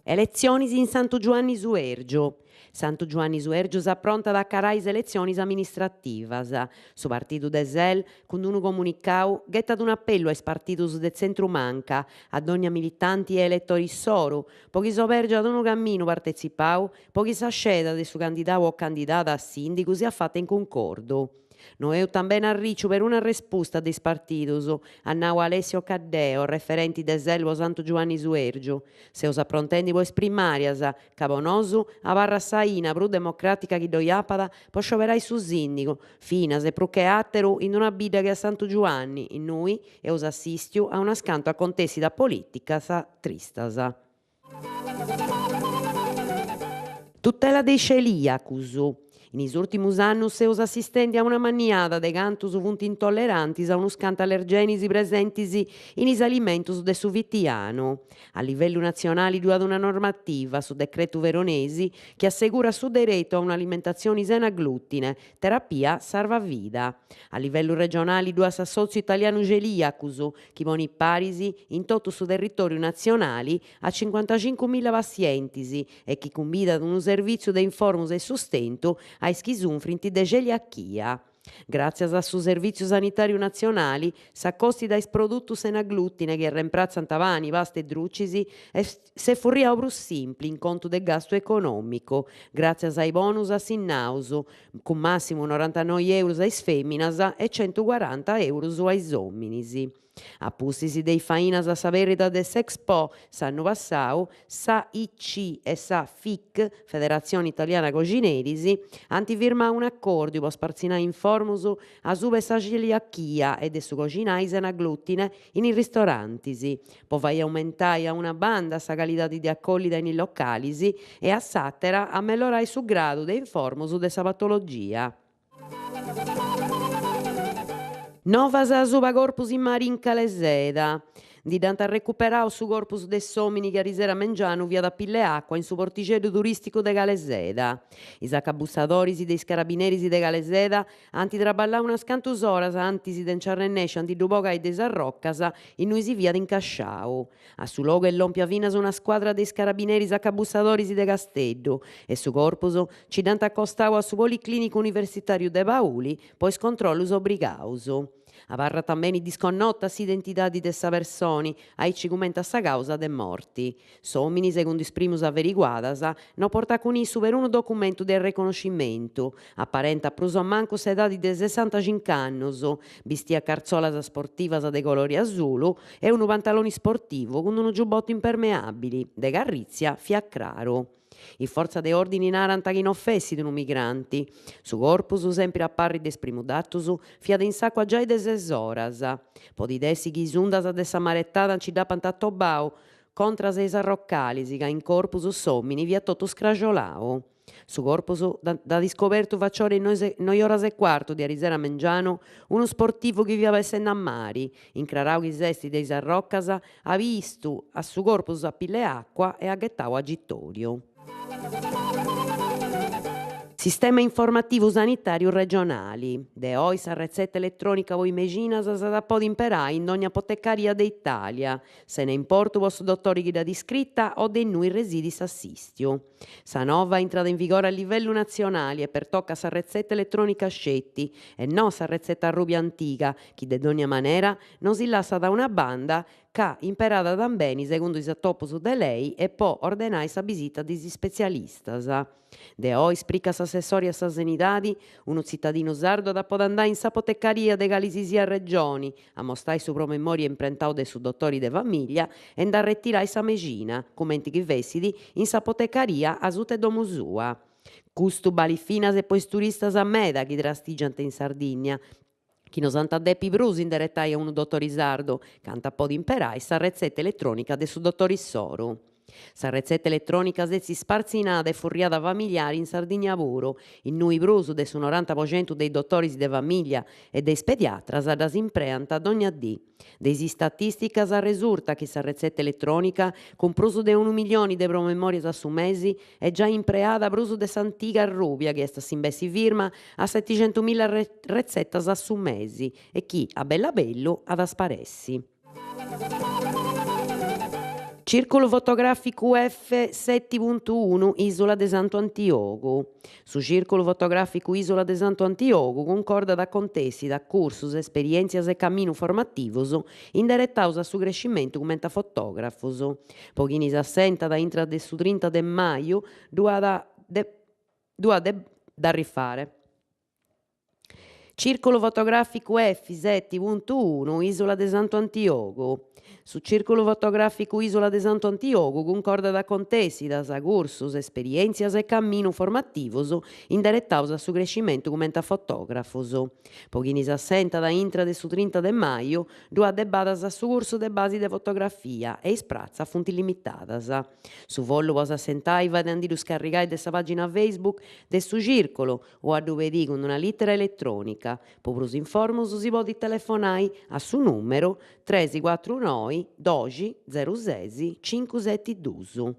Elezioni in Santo Giovanni Suergio. Santo Giovanni Suergio s'appronta ad accarai elezioni amministrativas. Su partido de SEL, con un comunicau, gettat un appello ai partidos de centro manca, ad ogni militanti e elettori soru, pochi sovergio ad un cammino partecipau, pochi s'asceda de su candidato o candidata a sindico si ha fatta in concordo. Noi também a ricciu per una risposta dei partidos, annau Alessio Caddeo, referenti de Selvo Santo Giovanni Suergio. Seus approntendi poi primarias, cabonosu, a barra saina, pro democratica chi doiapada, po scioperai su sindico, finas e pro che atteru in una bida che a Santo Giovanni, in noi, eus assistiu a una scanto a contesti da politica sa tristas. Tutela dei celiacus. In is ultimus annos seus assistenti a una manniada de cantus funt intollerantis a unus cantallergenisi presentis in is alimentus de su vittianu. A livellu nazionale duat una normativa su decretu veronesi che assegura su diritto a un'alimentazione sena glutine, terapia salvavida. A livellu regionale duat s'Assozio Italiano Celiacus, chi poni parisi in totu su territoriu nazionale a 55.000 pazientis e chi cumbidat unu servizio de informus e sustentu a chi sunfrint de celiachia. Grazie a su Servizio Sanitariu Nazionali, s'accosti dai produttus sena glutine che reemplazzant pani, pasta e drucisi e se furriau prus simpli in conto de gasto economico, grazie ai bonus assinnaus, con massimo 99 euro ai feminas e 140 euro ai omminis. Appustisi dei fainas a sa verita de s'Expo s'annu passau, sa IC e sa FIC, Federazione Italiana Cogineris, anti firmau un accordu po sparzinare informus a su sa celiachia e de su coginare sena glutine in i ristorantis, po fai aumentai a una banda sa calidade de accollida in i localis e a s'attera a mellorai su gradu de informus de sa patologia. Novas su corpus in Marin Caleseda. Di danta recuperau su corpus de s'omini che arisera mengianu via da pille acqua in su porticedu turisticu de Caleseda. Is accabussadoris de is carabineris de Caleseda anti traballau unas cantus oras antis de inciarrennesci anti du pogai de sas roccas in cui si viat incasciau. A su logu e lompia finas una squadra de is carabineris accabussadoris de Casteddu e su corpus ci dant accostau a su Policlinicu Universitariu de Pauli po is controllus obrigaus. Abarra também disconnota s'identidade de sa persona, aici commenta sa causa de morti. S'omini, secondo is primus averiguadas, no porta con issu per un documento de riconoscimento. Apparenta prus o mancu s'edade de 65 annos, bistia carzolas sportivas de colore azzurru e un pantaloni sportivo con un giubbotto impermeabili, de garrizia fiaccraro. In forza de ordini narant chi non fessit unu migranti. Su corpus sempre apparri des primudatus fiat in sacco giai de 6 oras. Podit essi chi sundas de sa marettada ci dapant attobau contra seis arroccalis, ca in corpus s'omini via totu scragiolau. Su corpus da discobertu facciore in 9 oras e quarto di arisera mengianu uno sportivo chi viava essendo a mari, incrarau chi sesti de is arroccas, ha vistu a su corpus a pille acqua e ha gettau a gittorio. Sistema informativo sanitario regionali. De oi sa ricetta elettronica voi meginas sa podi imperai in ogni apotecaria d'Italia. Se ne importu vostro dottori chi da discritta o de noi residis assistiu. Sa nova entrata in vigore a livello nazionale e per tocca sa ricetta elettronica scetti e non sa ricetta rubia antica chi de ogni manera non si lascia da una banda ca imperata tambeni secondo is attopus de lei e po ordenai sa visita di specialistas. De oi sprica s'assessori a sa sanidadi, unu zittadino sardo da pod andare in s'apotecaria de Galisisia Regioni, a mostrai su promemoria imprentau de su dottori de famiglia e da retirai sa megina, commenti chi vesidi, in s'apotecaria a sute domu sua. Custu balifinas e pois turistas a meda chi trastigiant in Sardigna, chi nos ant deppi prus indirettai a unu dottori sardo, canta pod imperai sa ricetta elettronica de su dottori Soru. Sa ricetta elettronica si sparzinata e furriata familiare in Sardegna puro, in noi prosu de su 90% dei dottori de famiglia e dei pediatras da si impreant ad ogni dì. Dei statisticas risulta che sa ricetta elettronica, con prosu de 1 milione de promemorias a su mesi, è già impreata prosu de s'antica rubia, che est s'imbessi firma a 700.000 rezettas a su mesi, e chi a bella bello ad asparessi. Circolo fotograficu F7.1 Isola de Santo Antioco. Su circolo fotograficu Isola de Santo Antioco concordat a contessi da cursus, esperienzias e camminu formativos indirettaus a su crescimentu comente fotografos. Poghinis assentat intra de su 30 de maio duat da rifare. Circolo fotograficu F7.1 Isola de Santo Antioco. Su circolo fotograficu Isola de Santo Antioco concordat a contessi da cursus, esperienzias e camminu formativos indirettaus a su crescimentu comente fotografos. Poghinis assentat intra de su 30 de maio duas debadas a su cursu de basi de fotografia e is prazas funt ilimitadas. Su vollu pos assentai faeddandi lu scarrigai de sa pagina Facebook de su circolo o a ddu pedì cun una littera elettronica. Po prus informus si podit telefonare a su numero 349 12 06 572.